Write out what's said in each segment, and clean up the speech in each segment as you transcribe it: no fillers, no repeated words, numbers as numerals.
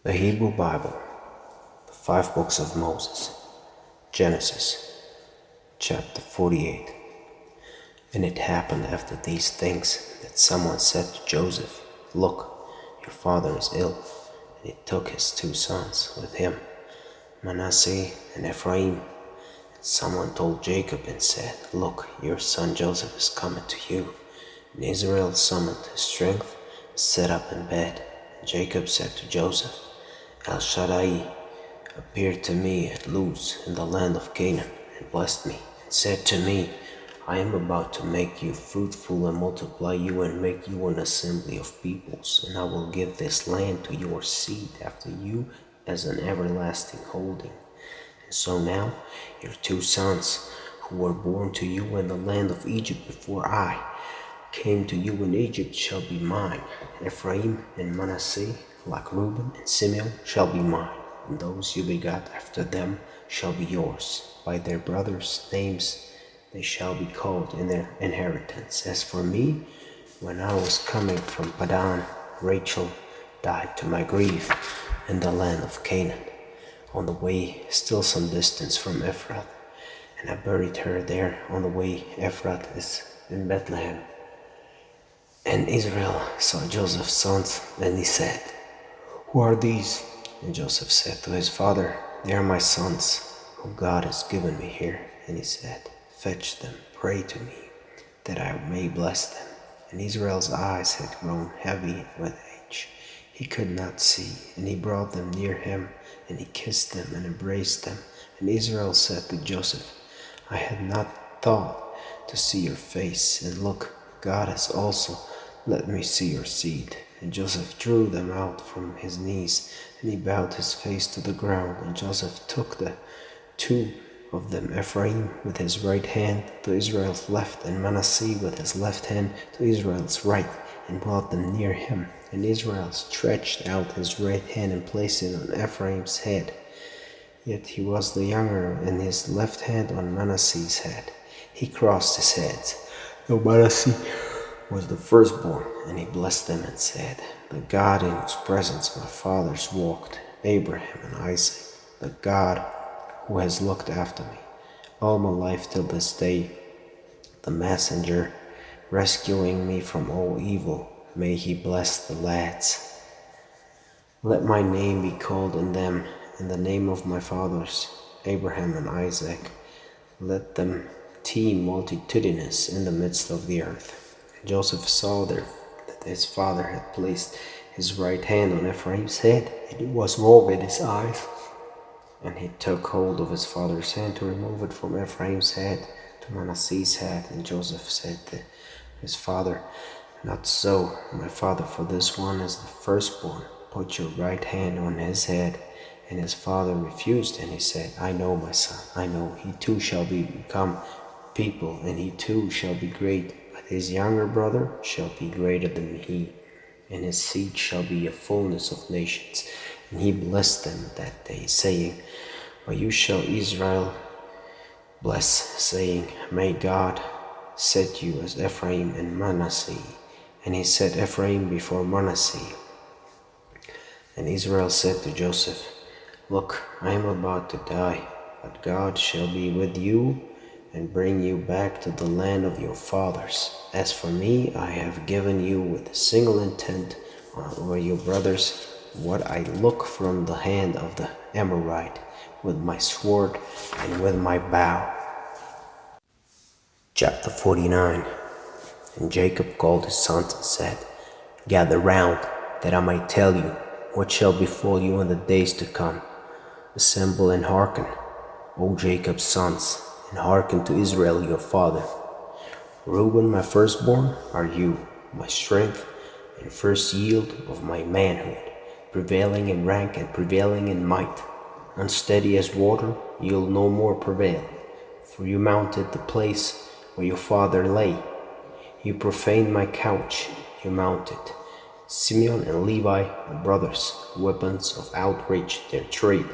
The Hebrew Bible, the five books of Moses, Genesis, chapter 48. And it happened after these things that someone said to Joseph, "Look, your father is ill." And he took his two sons with him, Manasseh and Ephraim. And someone told Jacob and said, "Look, your son Joseph is coming to you." And Israel summoned his strength, and sat up in bed. And Jacob said to Joseph, "El Shaddai appeared to me at Luz in the land of Canaan, and blessed me, and said to me, I am about to make you fruitful and multiply you and make you an assembly of peoples, and I will give this land to your seed after you as an everlasting holding. And so now your two sons, who were born to you in the land of Egypt before I came to you in Egypt, shall be mine. Ephraim and Manasseh, like Reuben and Simeon, shall be mine, and those you begot after them shall be yours. By their brothers' names they shall be called in their inheritance. As for me, when I was coming from Padan, Rachel died to my grief in the land of Canaan, on the way still some distance from Ephrath, and I buried her there on the way. Ephrath is in Bethlehem. And Israel saw Joseph's sons, and he said, "Who are these?" And Joseph said to his father, "They are my sons, whom God has given me here." And he said, "Fetch them, pray to me, that I may bless them." And Israel's eyes had grown heavy with age. He could not see, and he brought them near him, and he kissed them and embraced them. And Israel said to Joseph, "I had not thought to see your face, and look, God has also let me see your seed." And Joseph drew them out from his knees, and he bowed his face to the ground. And Joseph took the two of them, Ephraim with his right hand to Israel's left, and Manasseh with his left hand to Israel's right, and brought them near him. And Israel stretched out his right hand and placed it on Ephraim's head. Yet he was the younger, and his left hand on Manasseh's head. He crossed his heads, though Manasseh was the firstborn, and he blessed them and said, "The God in whose presence my fathers walked, Abraham and Isaac, the God who has looked after me all my life till this day, the messenger rescuing me from all evil, may he bless the lads. Let my name be called in them, in the name of my fathers, Abraham and Isaac. Let them teem multitudinous in the midst of the earth." Joseph saw that his father had placed his right hand on Ephraim's head, and it was wrong in his eyes. And he took hold of his father's hand to remove it from Ephraim's head to Manasseh's head. And Joseph said to his father, "Not so, my father, for this one is the firstborn. Put your right hand on his head." And his father refused, and he said, "I know, my son, I know. He too shall become people, and he too shall be great. But his younger brother shall be greater than he, and his seed shall be a fullness of nations." And he blessed them that day, saying, "But you shall Israel bless, saying, May God set you as Ephraim and Manasseh." And he set Ephraim before Manasseh. And Israel said to Joseph, "Look, I am about to die, but God shall be with you and bring you back to the land of your fathers. As for me, I have given you with a single intent over your brothers what I look from the hand of the Amorite, with my sword and with my bow." Chapter 49. And Jacob called his sons and said, "Gather round, that I may tell you what shall befall you in the days to come. Assemble and hearken, O Jacob's sons, and hearken to Israel your father. Reuben, my firstborn, are you, my strength and first yield of my manhood, prevailing in rank and prevailing in might. Unsteady as water, you'll no more prevail, for you mounted the place where your father lay. You profaned my couch, you mounted. Simeon and Levi, the brothers, weapons of outrage, their trade.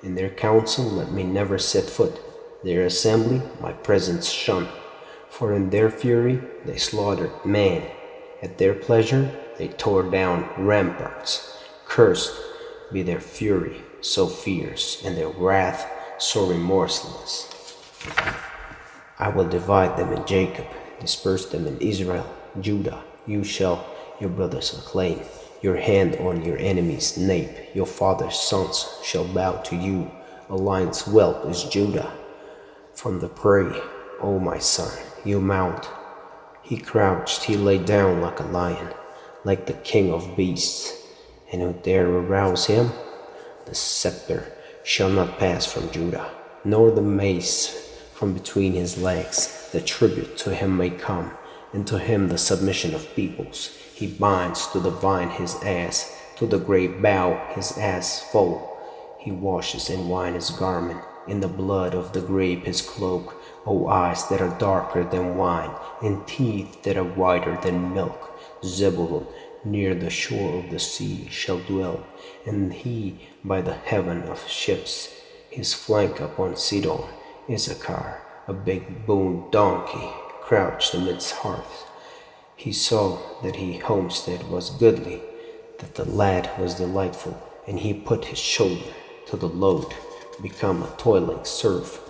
In their council let me never set foot. Their assembly my presence shun. For in their fury they slaughtered man. At their pleasure they tore down ramparts. Cursed be their fury so fierce, and their wrath so remorseless. I will divide them in Jacob, disperse them in Israel. Judah, you shall your brothers acclaim. Your hand on your enemy's nape, your father's sons shall bow to you. A lion's whelp is Judah. From the prey, O my son, you mount. He crouched, he lay down like a lion, like the king of beasts. And who dare arouse him? The scepter shall not pass from Judah, nor the mace from between his legs. The tribute to him may come, and to him the submission of peoples. He binds to the vine his ass, to the great bough his ass foal. He washes in wine his garment, in the blood of the grape his cloak. O eyes that are darker than wine, and teeth that are whiter than milk. Zebulun near the shore of the sea shall dwell, and he by the heaven of ships. His flank upon Sidon, Issachar, a big boned donkey, crouched amidst hearths. He saw that his homestead was goodly, that the lad was delightful, and he put his shoulder to the load, become a toiling serf.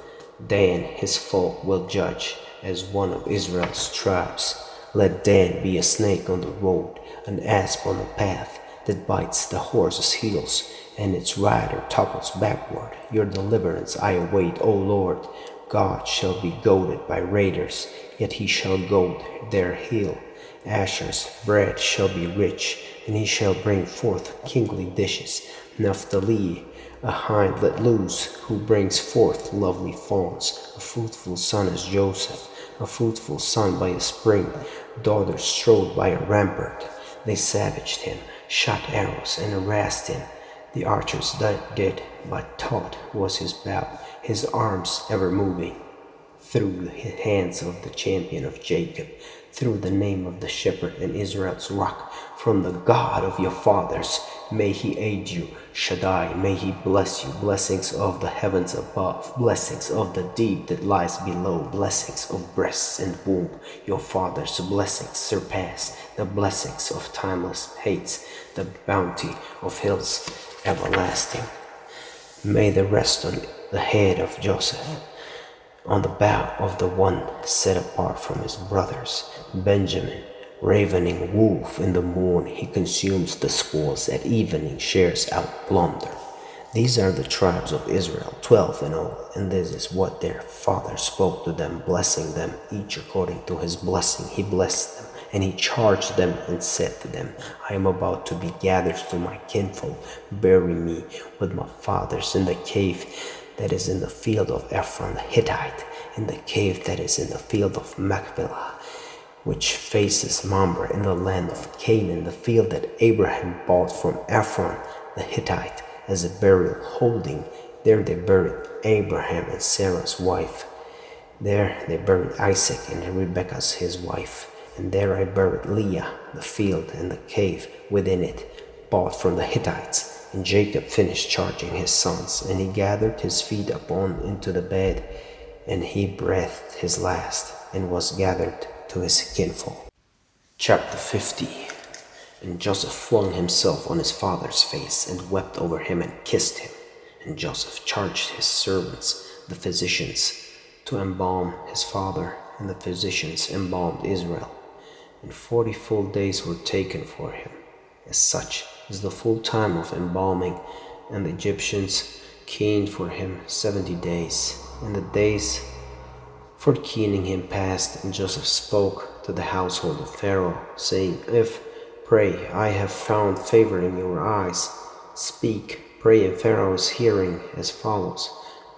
Dan his folk will judge as one of Israel's tribes. Let Dan be a snake on the road, an asp on the path, that bites the horse's heels, and its rider topples backward. Your deliverance I await, O Lord. God shall be goaded by raiders, yet he shall goad their heel. Asher's bread shall be rich, and he shall bring forth kingly dishes. Naphtali, a hind let loose, who brings forth lovely fawns. A fruitful son is Joseph, a fruitful son by a spring, daughter strode by a rampart. They savaged him, shot arrows, and harassed him. The archers that did, but taught was his bow, his arms ever moving. Through the hands of the champion of Jacob, through the name of the shepherd and Israel's rock, from the God of your fathers, may he aid you. Shaddai, may he bless you. Blessings of the heavens above, blessings of the deep that lies below, blessings of breasts and womb. Your father's blessings surpass the blessings of timeless hates, the bounty of hills everlasting. May they rest on the head of Joseph, on the bow of the one set apart from his brothers. Benjamin, ravening wolf in the morn, he consumes the spoils, at evening shares out plunder. These are the tribes of Israel, 12 in all, and this is what their father spoke to them, blessing them, each according to his blessing. He blessed them, and he charged them and said to them, I am about to be gathered to my kinfolk. Bury me with my fathers in the cave that is in the field of Ephron the Hittite, in the cave that is in the field of Machpelah, which faces Mamre, in the land of Canaan, the field that Abraham bought from Ephron the Hittite as a burial holding. There they buried Abraham and Sarah's wife. There they buried Isaac and Rebekah's his wife. And there I buried Leah, the field and the cave within it, bought from the Hittites. And Jacob finished charging his sons, and he gathered his feet upon into the bed, and he breathed his last, and was gathered to his kinfolk. Chapter 50. And Joseph flung himself on his father's face, and wept over him, and kissed him. And Joseph charged his servants, the physicians, to embalm his father, and the physicians embalmed Israel. And 40 full days were taken for him. As such is the full time of embalming, and the Egyptians keened for him 70 days. And the days for keening him passed, and Joseph spoke to the household of Pharaoh, saying, If, pray, I have found favor in your eyes, speak, pray in Pharaoh's hearing as follows.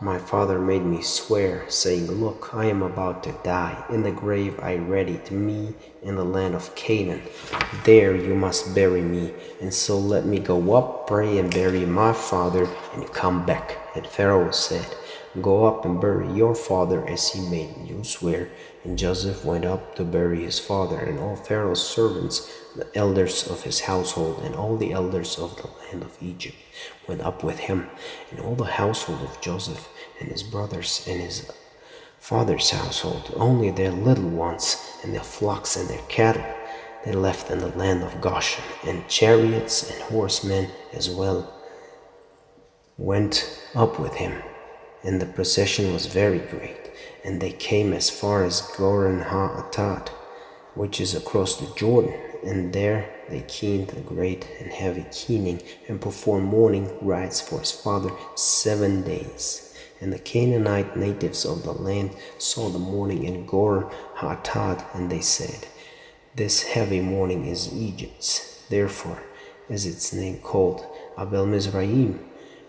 My father made me swear, saying, Look, I am about to die. In the grave I readied me in the land of Canaan. There you must bury me. And so let me go up, pray, and bury my father, and come back. And Pharaoh said, Go up and bury your father as he made you swear. And Joseph went up to bury his father, and all Pharaoh's servants, the elders of his household, and all the elders of the land of Egypt went up with him, and all the household of Joseph, and his brothers, and his father's household. Only their little ones, and their flocks, and their cattle, they left in the land of Goshen, and chariots and horsemen as well went up with him, and the procession was very great, and they came as far as Goren ha-Atad, which is across the Jordan, and there they keened a great and heavy keening, and performed mourning rites for his father 7 days. And the Canaanite natives of the land saw the mourning in Goren ha-Atad, and they said, "This heavy mourning is Egypt's. Therefore is its name called Abel Mizraim,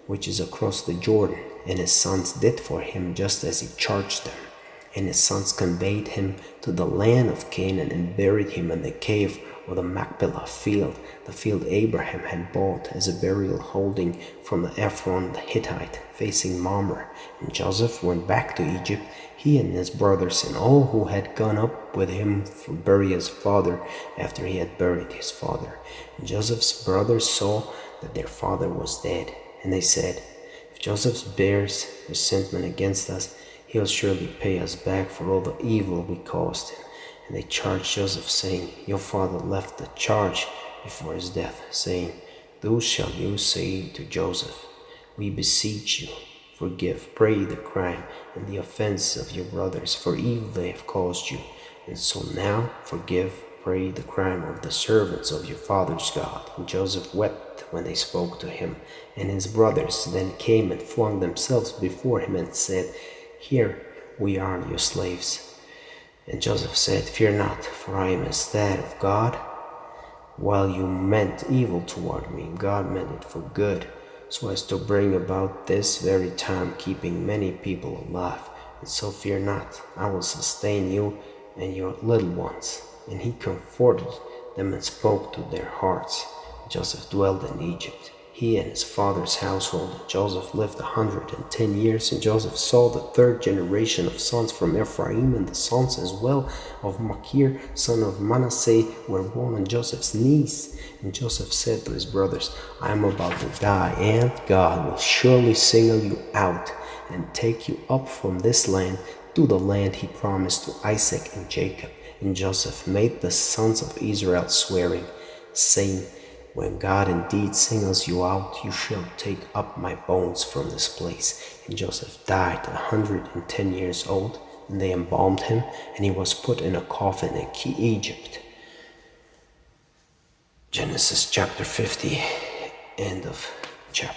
which is across the Jordan." And his sons did for him just as he charged them. And his sons conveyed him to the land of Canaan and buried him in the cave of the Machpelah field, the field Abraham had bought as a burial holding from the Ephron the Hittite, facing Mamre. And Joseph went back to Egypt, he and his brothers and all who had gone up with him to bury his father after he had buried his father. And Joseph's brothers saw that their father was dead, and they said, "If Joseph bears resentment against us, he'll surely pay us back for all the evil we caused him." And they charged Joseph, saying, "Your father left the charge before his death, saying, 'Thus shall you say to Joseph, we beseech you, pray the crime and the offense of your brothers, for evil they have caused you. And so now pray the crime of the servants of your father's God." And Joseph wept when they spoke to him. And his brothers then came and flung themselves before him and said, "Here we are your slaves." And Joseph said, "Fear not, for I am instead of God. While you meant evil toward me, God meant it for good, so as to bring about this very time, keeping many people alive. And so fear not, I will sustain you and your little ones." And he comforted them and spoke to their hearts. Joseph dwelled in Egypt, he and his father's household. And Joseph lived 110 years, and Joseph saw the third generation of sons from Ephraim, and the sons as well of Machir, son of Manasseh, were born on Joseph's knees. And Joseph said to his brothers, "I am about to die, and God will surely single you out and take you up from this land to the land he promised to Isaac and Jacob." And Joseph made the sons of Israel swearing, saying, "When God indeed singles you out, you shall take up my bones from this place." And Joseph died 110 years old, and they embalmed him, and he was put in a coffin in Egypt. Genesis chapter 50, end of chapter.